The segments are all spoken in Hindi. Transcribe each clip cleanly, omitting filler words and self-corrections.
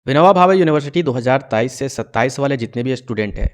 विनोबा भावे यूनिवर्सिटी 2023 से 27 वाले जितने भी स्टूडेंट हैं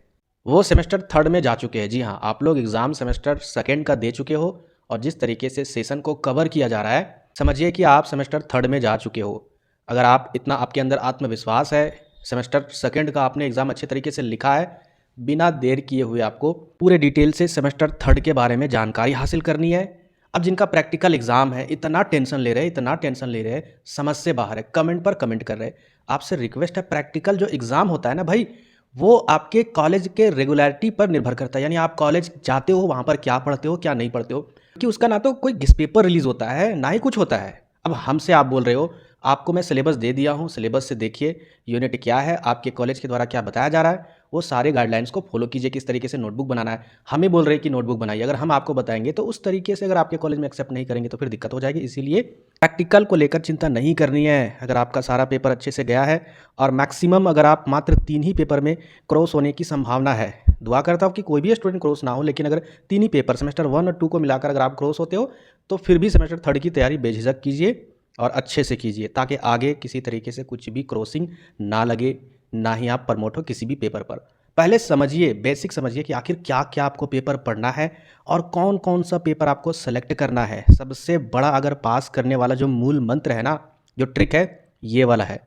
वो सेमेस्टर थर्ड में जा चुके हैं। जी हाँ, आप लोग एग्ज़ाम सेमेस्टर सेकंड का दे चुके हो और जिस तरीके से सेशन को कवर किया जा रहा है, समझिए कि आप सेमेस्टर थर्ड में जा चुके हो। अगर आप इतना आपके अंदर आत्मविश्वास है, सेमेस्टर सेकंड का आपने एग्ज़ाम अच्छे तरीके से लिखा है, बिना देर किए हुए आपको पूरे डिटेल से सेमेस्टर थर्ड के बारे में जानकारी हासिल करनी है। अब जिनका प्रैक्टिकल एग्ज़ाम है, इतना टेंशन ले रहे हैं, इतना टेंशन ले रहे हैं, समझ से बाहर है, कमेंट पर कमेंट कर रहे हैं। आपसे रिक्वेस्ट है, प्रैक्टिकल जो एग्ज़ाम होता है ना भाई, वो आपके कॉलेज के रेगुलरिटी पर निर्भर करता है। यानी आप कॉलेज जाते हो, वहाँ पर क्या पढ़ते हो क्या नहीं पढ़ते हो, कि उसका ना तो कोई गेस्ट पेपर रिलीज़ होता है, ना ही कुछ होता है। अब हमसे आप बोल रहे हो, आपको मैं सिलेबस दे दिया हूँ, सिलेबस से देखिए यूनिट क्या है, आपके कॉलेज के द्वारा क्या बताया जा रहा है, वो सारे गाइडलाइंस को फॉलो कीजिए, किस तरीके से नोटबुक बनाना है। हमें बोल रहे हैं कि नोटबुक बनाइए, अगर हम आपको बताएंगे तो उस तरीके से अगर आपके कॉलेज में एक्सेप्ट नहीं करेंगे तो फिर दिक्कत हो जाएगी। इसीलिए प्रैक्टिकल को लेकर चिंता नहीं करनी है। अगर आपका सारा पेपर अच्छे से गया है और मैक्सिमम अगर आप मात्र 3 ही पेपर में क्रॉस होने की संभावना है, दुआ करता हूँ कि कोई भी स्टूडेंट क्रॉस ना हो, लेकिन अगर 3 ही पेपर सेमेस्टर 1 और 2 को मिलाकर अगर आप क्रॉस होते हो तो फिर भी सेमेस्टर थर्ड की तैयारी बेझिझक कीजिए और अच्छे से कीजिए, ताकि आगे किसी तरीके से कुछ भी क्रॉसिंग ना लगे, ना ही आप प्रमोट हो किसी भी पेपर पर। पहले समझिए, बेसिक समझिए कि आखिर क्या क्या आपको पेपर पढ़ना है और कौन कौन सा पेपर आपको सेलेक्ट करना है। सबसे बड़ा अगर पास करने वाला जो मूल मंत्र है ना, जो ट्रिक है, ये वाला है।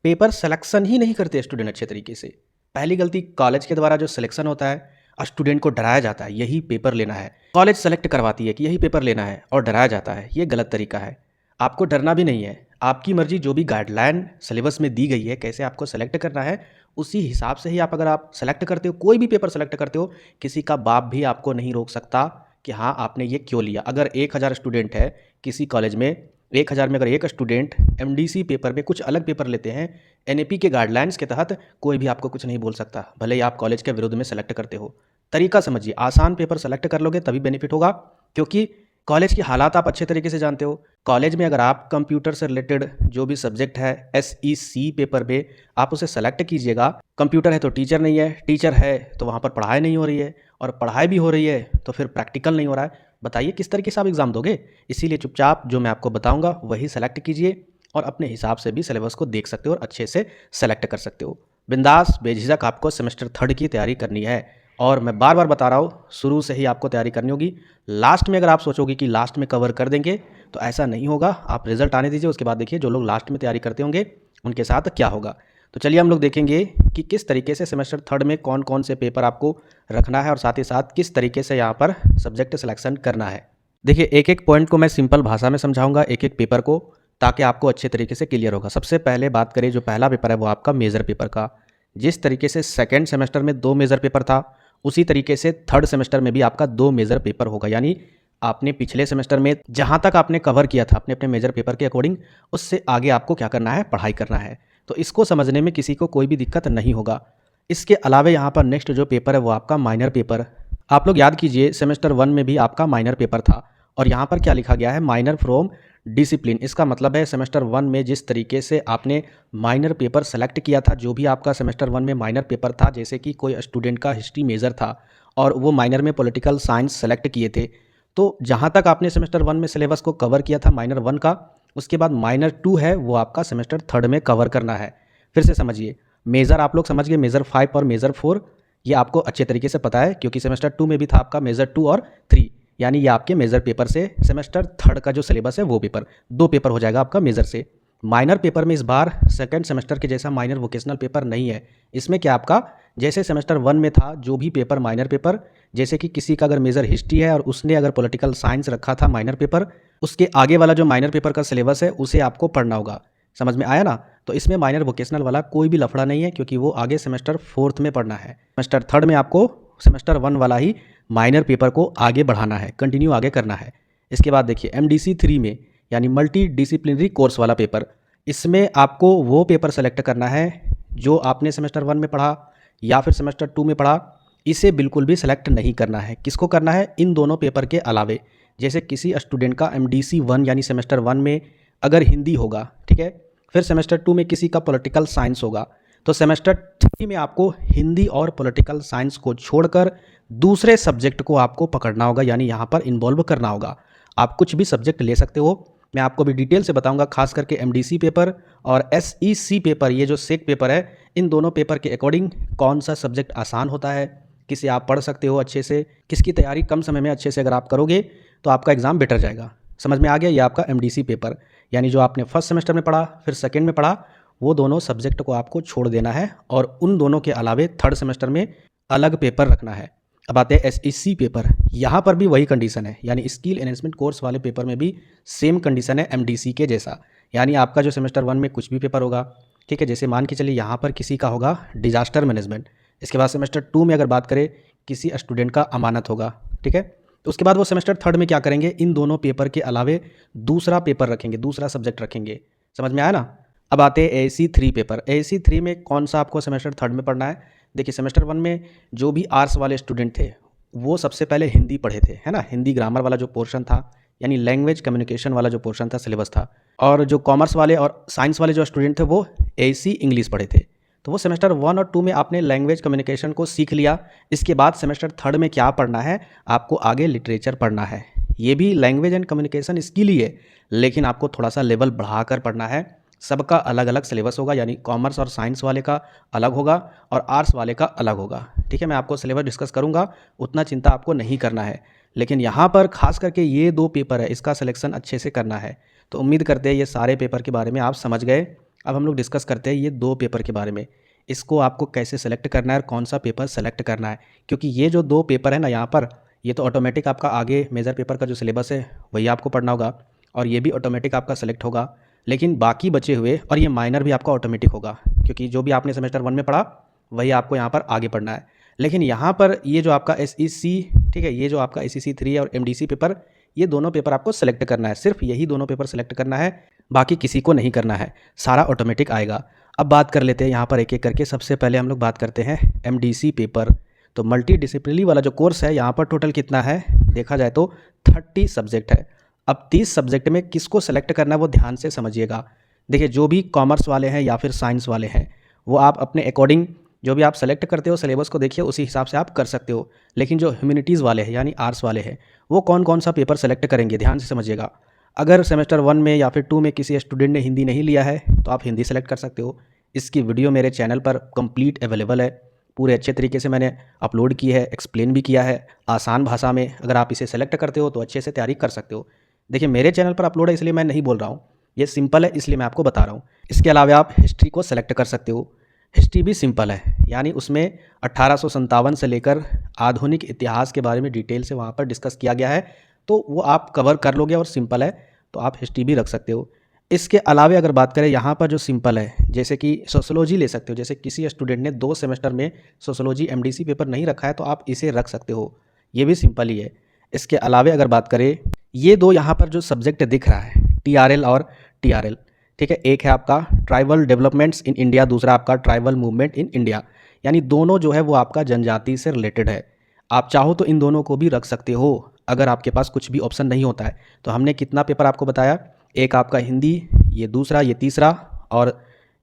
पेपर सिलेक्शन ही नहीं करते स्टूडेंट अच्छे तरीके से। पहली गलती, कॉलेज के द्वारा जो सिलेक्शन होता है, स्टूडेंट को डराया जाता है यही पेपर लेना है। कॉलेज सेलेक्ट करवाती है कि यही पेपर लेना है और डराया जाता है, ये गलत तरीका है। आपको डरना भी नहीं है, आपकी मर्जी, जो भी गाइडलाइन सिलेबस में दी गई है कैसे आपको सेलेक्ट करना है, उसी हिसाब से ही आप अगर आप सेलेक्ट करते हो, कोई भी पेपर सेलेक्ट करते हो, किसी का बाप भी आपको नहीं रोक सकता कि हाँ आपने ये क्यों लिया। अगर 1000 स्टूडेंट है किसी कॉलेज में, 1000 में अगर एक स्टूडेंट एमडीसी पेपर में कुछ अलग पेपर लेते हैं, एनएपी के गाइडलाइंस के तहत, कोई भी आपको कुछ नहीं बोल सकता, भले ही आप कॉलेज के विरुद्ध में सेलेक्ट करते हो। तरीका समझिए, आसान पेपर सेलेक्ट कर लोगे तभी बेनिफिट होगा, क्योंकि कॉलेज की हालात आप अच्छे तरीके से जानते हो। कॉलेज में अगर आप कंप्यूटर से रिलेटेड जो भी सब्जेक्ट है, एसईसी पेपर में आप उसे सेलेक्ट कीजिएगा। कंप्यूटर है तो टीचर नहीं है, टीचर है तो वहाँ पर पढ़ाई नहीं हो रही है, और पढ़ाई भी हो रही है तो फिर प्रैक्टिकल नहीं हो रहा है। बताइए किस तरीके से आप एग्ज़ाम दोगे। इसीलिए चुपचाप जो मैं आपको बताऊंगा वही सेलेक्ट कीजिए और अपने हिसाब से भी सिलेबस को देख सकते हो और अच्छे से सेलेक्ट कर सकते हो। बिंदास बेझिझक आपको सेमेस्टर थर्ड की तैयारी करनी है, और मैं बार बार बता रहा हूँ, शुरू से ही आपको तैयारी करनी होगी। लास्ट में अगर आप सोचोगे कि लास्ट में कवर कर देंगे, तो ऐसा नहीं होगा। आप रिजल्ट आने दीजिए, उसके बाद देखिए जो लोग लास्ट में तैयारी करते होंगे उनके साथ क्या होगा। तो चलिए हम लोग देखेंगे कि किस तरीके से सेमेस्टर थर्ड में कौन कौन से पेपर आपको रखना है और साथ ही साथ किस तरीके से यहाँ पर सब्जेक्ट सिलेक्शन करना है। देखिए, एक एक पॉइंट को मैं सिंपल भाषा में समझाऊंगा, एक एक पेपर को, ताकि आपको अच्छे तरीके से क्लियर होगा। सबसे पहले बात करें, जो पहला पेपर है वो आपका मेजर पेपर का। जिस तरीके से सेकेंड सेमेस्टर में 2 मेजर पेपर था, उसी तरीके से थर्ड सेमेस्टर में भी आपका 2 मेजर पेपर होगा। यानी आपने पिछले सेमेस्टर में जहाँ तक आपने कवर किया था अपने अपने मेजर पेपर के अकॉर्डिंग, उससे आगे आपको क्या करना है, पढ़ाई करना है। तो इसको समझने में किसी को कोई भी दिक्कत नहीं होगा। इसके अलावा यहाँ पर नेक्स्ट जो पेपर है वो आपका माइनर पेपर। आप लोग याद कीजिए, सेमेस्टर 1 में भी आपका माइनर पेपर था, और यहाँ पर क्या लिखा गया है, माइनर फ्रॉम डिसिप्लिन। इसका मतलब है सेमेस्टर 1 में जिस तरीके से आपने माइनर पेपर सेलेक्ट किया था, जो भी आपका सेमेस्टर 1 में माइनर पेपर था, जैसे कि कोई स्टूडेंट का हिस्ट्री मेजर था और वो माइनर में पॉलिटिकल साइंस सेलेक्ट किए थे, तो जहाँ तक आपने सेमेस्टर 1 में सिलेबस को कवर किया था माइनर 1 का, उसके बाद माइनर 2 है वो आपका सेमेस्टर थर्ड में कवर करना है। फिर से समझिए, मेजर आप लोग समझ गए, मेजर 5 और मेजर 4 ये आपको अच्छे तरीके से पता है, क्योंकि सेमेस्टर 2 में भी था आपका मेजर 2 और 3। यानी ये आपके मेजर पेपर से सेमेस्टर थर्ड का जो सिलेबस है वो पेपर, 2 पेपर हो जाएगा आपका मेजर से। माइनर पेपर में इस बार सेकंड सेमेस्टर के जैसा माइनर वोकेशनल पेपर नहीं है। इसमें क्या आपका जैसे सेमेस्टर 1 में था जो भी पेपर माइनर पेपर, जैसे कि किसी का अगर मेजर हिस्ट्री है और उसने अगर पॉलिटिकल साइंस रखा था माइनर पेपर, उसके आगे वाला जो माइनर पेपर का सिलेबस है उसे आपको पढ़ना होगा। समझ में आया ना। तो इसमें माइनर वोकेशनल वाला कोई भी लफड़ा नहीं है, क्योंकि वो आगे सेमेस्टर फोर्थ में पढ़ना है। सेमेस्टर थर्ड में आपको सेमेस्टर 1 वाला ही माइनर पेपर को आगे बढ़ाना है, कंटिन्यू आगे करना है। इसके बाद देखिए MDC 3 में, यानी मल्टी डिसिप्लिनरी कोर्स वाला पेपर, इसमें आपको वो पेपर सेलेक्ट करना है जो आपने सेमेस्टर 1 में पढ़ा या फिर सेमेस्टर 2 में पढ़ा। इसे बिल्कुल भी सेलेक्ट नहीं करना है। किसको करना है, इन दोनों पेपर के अलावे। जैसे किसी स्टूडेंट का MDC 1 यानी सेमेस्टर 1 में अगर हिंदी होगा, ठीक है, फिर सेमेस्टर 2 में किसी का पॉलिटिकल साइंस होगा, तो सेमेस्टर 3 में आपको हिंदी और पॉलिटिकल साइंस को छोड़कर दूसरे सब्जेक्ट को आपको पकड़ना होगा, यानी यहाँ पर इन्वॉल्व करना होगा। आप कुछ भी सब्जेक्ट ले सकते हो, मैं आपको भी डिटेल से बताऊंगा, खास करके एमडीसी पेपर और एसईसी पेपर, ये जो सेक पेपर है, इन दोनों पेपर के अकॉर्डिंग कौन सा सब्जेक्ट आसान होता है, किसे आप पढ़ सकते हो अच्छे से, किसकी तैयारी कम समय में अच्छे से अगर आप करोगे तो आपका एग्ज़ाम बेटर जाएगा। समझ में आ गया? ये आपका एमडीसी पेपर, यानी जो आपने फर्स्ट सेमेस्टर में पढ़ा फिर सेकेंड में पढ़ा, वो दोनों सब्जेक्ट को आपको छोड़ देना है और उन दोनों के अलावे थर्ड सेमेस्टर में अलग पेपर रखना है। अब आते हैं एसईसी पेपर, यहाँ पर भी वही कंडीशन है, यानी स्किल एनहेंसमेंट कोर्स वाले पेपर में भी सेम कंडीशन है एमडीसी के जैसा। यानी आपका जो सेमेस्टर 1 में कुछ भी पेपर होगा, ठीक है, जैसे मान के चलिए यहाँ पर किसी का होगा डिजास्टर मैनेजमेंट, इसके बाद सेमेस्टर 2 में अगर बात करें किसी स्टूडेंट का अमानत होगा, ठीक है, तो उसके बाद वो सेमेस्टर 3 में क्या करेंगे, इन दोनों पेपर के अलावे दूसरा पेपर रखेंगे, दूसरा सब्जेक्ट रखेंगे। समझ में आया ना? अब आते हैं एएसी 3 पेपर। एएसी 3 में कौन सा आपको सेमेस्टर 3 में पढ़ना है? देखिए, सेमेस्टर 1 में जो भी आर्ट्स वाले स्टूडेंट थे वो सबसे पहले हिंदी पढ़े थे, है ना, हिंदी ग्रामर वाला जो पोर्शन था, यानी लैंग्वेज कम्युनिकेशन वाला जो पोर्शन था, सिलेबस था। और जो कॉमर्स वाले और साइंस वाले जो स्टूडेंट थे वो एएसी इंग्लिश पढ़े थे। तो वो सेमेस्टर 1 और 2 में आपने लैंग्वेज कम्युनिकेशन को सीख लिया। इसके बाद सेमेस्टर 3 में क्या पढ़ना है, आपको आगे लिटरेचर पढ़ना है। ये भी लैंग्वेज एंड कम्युनिकेशन इसके लिए, लेकिन आपको थोड़ा सा लेवल बढ़ाकर पढ़ना है। सबका अलग अलग सिलेबस होगा, यानी कॉमर्स और साइंस वाले का अलग होगा और आर्ट्स वाले का अलग होगा, ठीक है। मैं आपको सिलेबस डिस्कस करूंगा, उतना चिंता आपको नहीं करना है। लेकिन यहाँ पर खास करके ये 2 पेपर है, इसका सिलेक्शन अच्छे से करना है। तो उम्मीद करते हैं ये सारे पेपर के बारे में आप समझ गए। अब हम लोग डिस्कस करते हैं ये 2 पेपर के बारे में, इसको आपको कैसे सेलेक्ट करना है और कौन सा पेपर सेलेक्ट करना है। क्योंकि ये जो 2 पेपर है ना यहाँ पर, ये तो ऑटोमेटिक आपका आगे मेजर पेपर का जो सिलेबस है वही आपको पढ़ना होगा और ये भी ऑटोमेटिक आपका सेलेक्ट होगा। लेकिन बाकी बचे हुए और ये माइनर भी आपका ऑटोमेटिक होगा, क्योंकि जो भी आपने सेमेस्टर 1 में पढ़ा वही आपको यहाँ पर आगे पढ़ना है। लेकिन यहाँ पर ये जो आपका एसईसी, ठीक है, ये जो आपका एसईसी 3 और एमडीसी पेपर, ये दोनों पेपर आपको सेलेक्ट करना है। सिर्फ यही दोनों पेपर सेलेक्ट करना है, बाकी किसी को नहीं करना है, सारा ऑटोमेटिक आएगा। अब बात कर लेते हैं यहाँ पर एक एक करके। सबसे पहले हम लोग बात करते हैं एमडीसी पेपर। तो मल्टी डिसिप्लिनरी वाला जो कोर्स है, यहाँ पर टोटल कितना है देखा जाए तो 30 सब्जेक्ट है। अब 30 सब्जेक्ट में किसको सेलेक्ट करना है वो ध्यान से समझिएगा। देखिए, जो भी कॉमर्स वाले हैं या फिर साइंस वाले हैं, वो आप अपने अकॉर्डिंग जो भी आप सेलेक्ट करते हो सिलेबस को देखिए, उसी हिसाब से आप कर सकते हो। लेकिन जो ह्यूमैनिटीज़ वाले हैं यानी आर्ट्स वाले हैं, वो कौन कौन सा पेपर सेलेक्ट करेंगे ध्यान से समझिएगा। अगर सेमेस्टर 1 में या फिर 2 में किसी स्टूडेंट ने हिंदी नहीं लिया है तो आप हिंदी सेलेक्ट कर सकते हो। इसकी वीडियो मेरे चैनल पर कंप्लीट अवेलेबल है, पूरे अच्छे तरीके से मैंने अपलोड की है, एक्सप्लेन भी किया है आसान भाषा में। अगर आप इसे सेलेक्ट करते हो तो अच्छे से तैयारी कर सकते हो। देखिए, मेरे चैनल पर अपलोड है इसलिए मैं नहीं बोल रहा हूँ, ये सिंपल है इसलिए मैं आपको बता रहा हूँ। इसके अलावा आप हिस्ट्री को सेलेक्ट कर सकते हो। हिस्ट्री भी सिंपल है, यानी उसमें 1857 से लेकर आधुनिक इतिहास के बारे में डिटेल से वहाँ पर डिस्कस किया गया है, तो वो आप कवर कर लोगे और सिंपल है, तो आप हिस्ट्री भी रख सकते हो। इसके अलावा अगर बात करें यहाँ पर जो सिंपल है, जैसे कि सोशोलॉजी ले सकते हो। जैसे किसी स्टूडेंट ने 2 सेमेस्टर में सोशोलॉजी एमडीसी पेपर नहीं रखा है तो आप इसे रख सकते हो, ये भी सिंपल ही है। इसके अलावा अगर बात करें, ये 2 यहाँ पर जो सब्जेक्ट दिख रहा है टीआरएल और टीआरएल, ठीक है, एक है आपका ट्राइबल डेवलपमेंट्स इन इंडिया, दूसरा आपका ट्राइबल मूवमेंट इन इंडिया, यानी दोनों जो है वो आपका जनजाति से रिलेटेड है। आप चाहो तो इन दोनों को भी रख सकते हो अगर आपके पास कुछ भी ऑप्शन नहीं होता है। तो हमने कितना पेपर आपको बताया, एक आपका हिंदी, ये दूसरा, ये तीसरा, और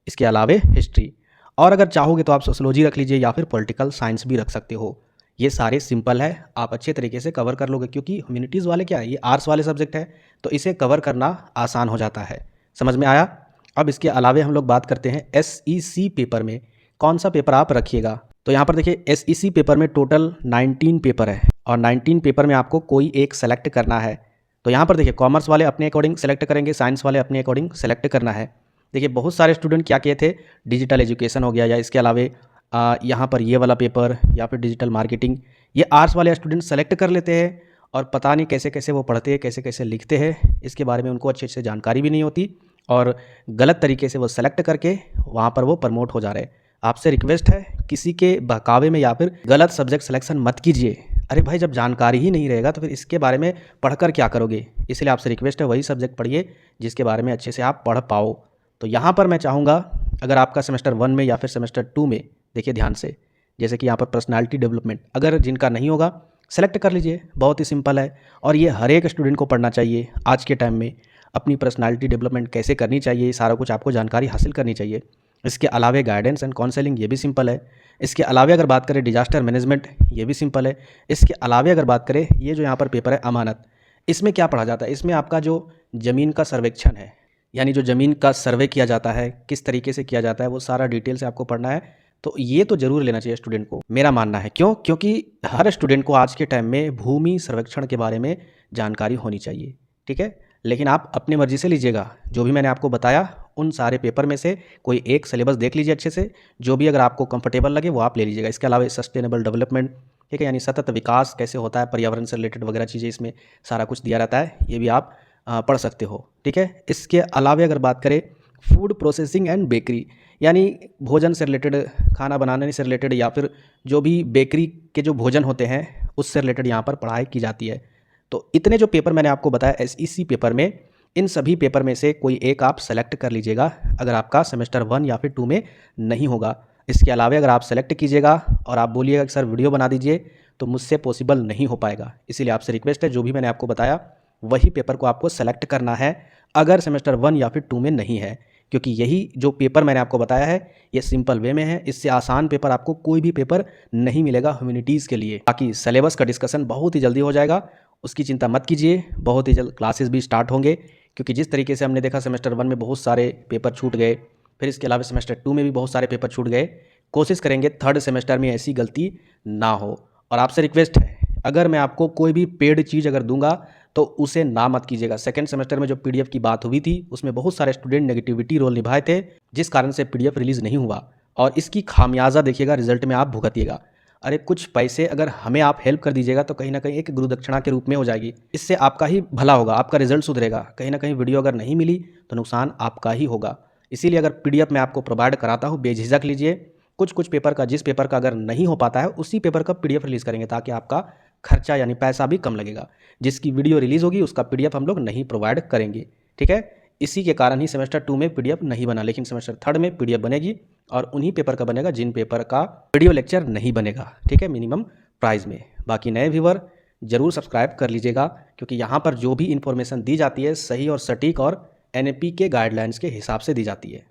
इसके अलावा हिस्ट्री। और अगर चाहोगे तो आप सोशोलॉजी रख लीजिए या फिर पॉलिटिकल साइंस भी रख सकते हो। ये सारे सिंपल है, आप अच्छे तरीके से कवर कर लोगे, क्योंकि ह्यूमैनिटीज़ वाले क्या है, ये आर्ट्स वाले सब्जेक्ट है, तो इसे कवर करना आसान हो जाता है। समझ में आया? अब इसके अलावा हम लोग बात करते हैं एसईसी पेपर में कौन सा पेपर आप रखिएगा। तो यहाँ पर देखिए, एसईसी पेपर में टोटल 19 पेपर है और 19 पेपर में आपको कोई एक सेलेक्ट करना है। तो यहाँ पर देखिए, कॉमर्स वाले अपने अकॉर्डिंग सेलेक्ट करेंगे, साइंस वाले अपने अकॉर्डिंग सेलेक्ट करना है। देखिए, बहुत सारे स्टूडेंट क्या किए थे, डिजिटल एजुकेशन हो गया, या इसके अलावा यहाँ पर ये वाला पेपर या फिर डिजिटल मार्केटिंग, ये आर्ट्स वाले स्टूडेंट सेलेक्ट कर लेते हैं और पता नहीं कैसे कैसे वो पढ़ते हैं, कैसे कैसे लिखते हैं, इसके बारे में उनको अच्छे से जानकारी भी नहीं होती और गलत तरीके से वो सेलेक्ट करके वहाँ पर वो प्रमोट हो जा रहे हैं। आपसे रिक्वेस्ट है, किसी के बहकावे में या फिर गलत सब्जेक्ट सिलेक्शन मत कीजिए। अरे भाई, जब जानकारी ही नहीं रहेगा तो फिर इसके बारे में पढ़कर क्या करोगे। इसलिए आपसे रिक्वेस्ट है, वही सब्जेक्ट पढ़िए जिसके बारे में अच्छे से आप पढ़ पाओ। तो यहाँ पर मैं चाहूँगा, अगर आपका सेमेस्टर 1 में या फिर सेमेस्टर 2 में, देखिए ध्यान से, जैसे कि यहाँ पर पर्सनालिटी डेवलपमेंट, अगर जिनका नहीं होगा सेलेक्ट कर लीजिए, बहुत ही सिंपल है और ये हर एक स्टूडेंट को पढ़ना चाहिए। आज के टाइम में अपनी पर्सनालिटी डेवलपमेंट कैसे करनी चाहिए, सारा कुछ आपको जानकारी हासिल करनी चाहिए। इसके अलावा गाइडेंस एंड काउंसलिंग, ये भी सिंपल है। इसके अलावा अगर बात करें डिजास्टर मैनेजमेंट, ये भी सिंपल है। इसके अलावा अगर बात करें ये जो यहाँ पर पेपर है अमानत, इसमें क्या पढ़ा जाता है? इसमें आपका जो ज़मीन का सर्वेक्षण है, यानी जो ज़मीन का सर्वे किया जाता है, किस तरीके से किया जाता है, वो सारा डिटेल से आपको पढ़ना है। तो ये तो ज़रूर लेना चाहिए स्टूडेंट को, मेरा मानना है। क्यों? क्योंकि हर स्टूडेंट को आज के टाइम में भूमि सर्वेक्षण के बारे में जानकारी होनी चाहिए, ठीक है? लेकिन आप अपनी मर्ज़ी से लीजिएगा। जो भी मैंने आपको बताया उन सारे पेपर में से कोई एक सिलेबस देख लीजिए अच्छे से, जो भी अगर आपको कंफर्टेबल लगे वो आप ले लीजिएगा। इसके अलावा सस्टेनेबल डेवलपमेंट, ठीक है, यानी सतत विकास कैसे होता है, पर्यावरण से रिलेटेड वगैरह चीज़ें इसमें सारा कुछ दिया रहता है, ये भी आप पढ़ सकते हो, ठीक है। इसके अलावा अगर बात करें फूड प्रोसेसिंग एंड बेकरी, यानी भोजन से रिलेटेड, खाना बनाने से रिलेटेड, या फिर जो भी बेकरी के जो भोजन होते हैं उससे रिलेटेड यहाँ पर पढ़ाई की जाती है। तो इतने जो पेपर मैंने आपको बताया एसईसी पेपर में, इन सभी पेपर में से कोई एक आप सेलेक्ट कर लीजिएगा अगर आपका सेमेस्टर 1 या फिर 2 में नहीं होगा। इसके अलावा अगर आप सेलेक्ट कीजिएगा और आप बोलिएगा कि सर वीडियो बना दीजिए, तो मुझसे पॉसिबल नहीं हो पाएगा। इसीलिए आपसे रिक्वेस्ट है, जो भी मैंने आपको बताया वही पेपर को आपको सेलेक्ट करना है अगर सेमेस्टर 1 या फिर 2 में नहीं है, क्योंकि यही जो पेपर मैंने आपको बताया है ये सिंपल वे में है। इससे आसान पेपर आपको कोई भी पेपर नहीं मिलेगा ह्यूमैनिटीज़ के लिए। बाकी सिलेबस का डिस्कशन बहुत ही जल्दी हो जाएगा, उसकी चिंता मत कीजिए। बहुत ही जल्द क्लासेस भी स्टार्ट होंगे, क्योंकि जिस तरीके से हमने देखा सेमेस्टर 1 में बहुत सारे पेपर छूट गए, फिर इसके अलावा सेमेस्टर 2 में भी बहुत सारे पेपर छूट गए। कोशिश करेंगे थर्ड सेमेस्टर में ऐसी गलती ना हो। और आपसे रिक्वेस्ट है, अगर मैं आपको कोई भी पेड चीज़ अगर दूंगा तो उसे ना मत कीजिएगा। सेकंड सेमेस्टर में जो पीडीएफ की बात हुई थी उसमें बहुत सारे स्टूडेंट नेगेटिविटी रोल निभाए थे, जिस कारण से पीडीएफ रिलीज़ नहीं हुआ, और इसकी खामियाजा देखिएगा रिजल्ट में आप भुगतिएगा। अरे कुछ पैसे अगर हमें आप हेल्प कर दीजिएगा तो कहीं ना कहीं एक गुरुदक्षिणा के रूप में हो जाएगी, इससे आपका ही भला होगा, आपका रिजल्ट सुधरेगा। कहीं ना कहीं वीडियो अगर नहीं मिली तो नुकसान आपका ही होगा। इसीलिए अगर पीडीएफ मैं आपको प्रोवाइड कराता हूँ बेझिझक लीजिए। कुछ कुछ पेपर का, जिस पेपर का अगर नहीं हो पाता है उसी पेपर का पीडीएफ रिलीज़ करेंगे, ताकि आपका खर्चा यानी पैसा भी कम लगेगा। जिसकी वीडियो रिलीज़ होगी उसका पीडीएफ हम लोग नहीं प्रोवाइड करेंगे, ठीक है। इसी के कारण ही सेमेस्टर 2 में पीडीएफ नहीं बना, लेकिन सेमेस्टर 3 में पीडीएफ बनेगी, और उन्हीं पेपर का बनेगा जिन पेपर का वीडियो लेक्चर नहीं बनेगा, ठीक है, मिनिमम प्राइस में। बाकी नए व्यूअर जरूर सब्सक्राइब कर लीजिएगा, क्योंकि यहाँ पर जो भी इन्फॉर्मेशन दी जाती है सही और सटीक और एनएपी के गाइडलाइंस के हिसाब से दी जाती है।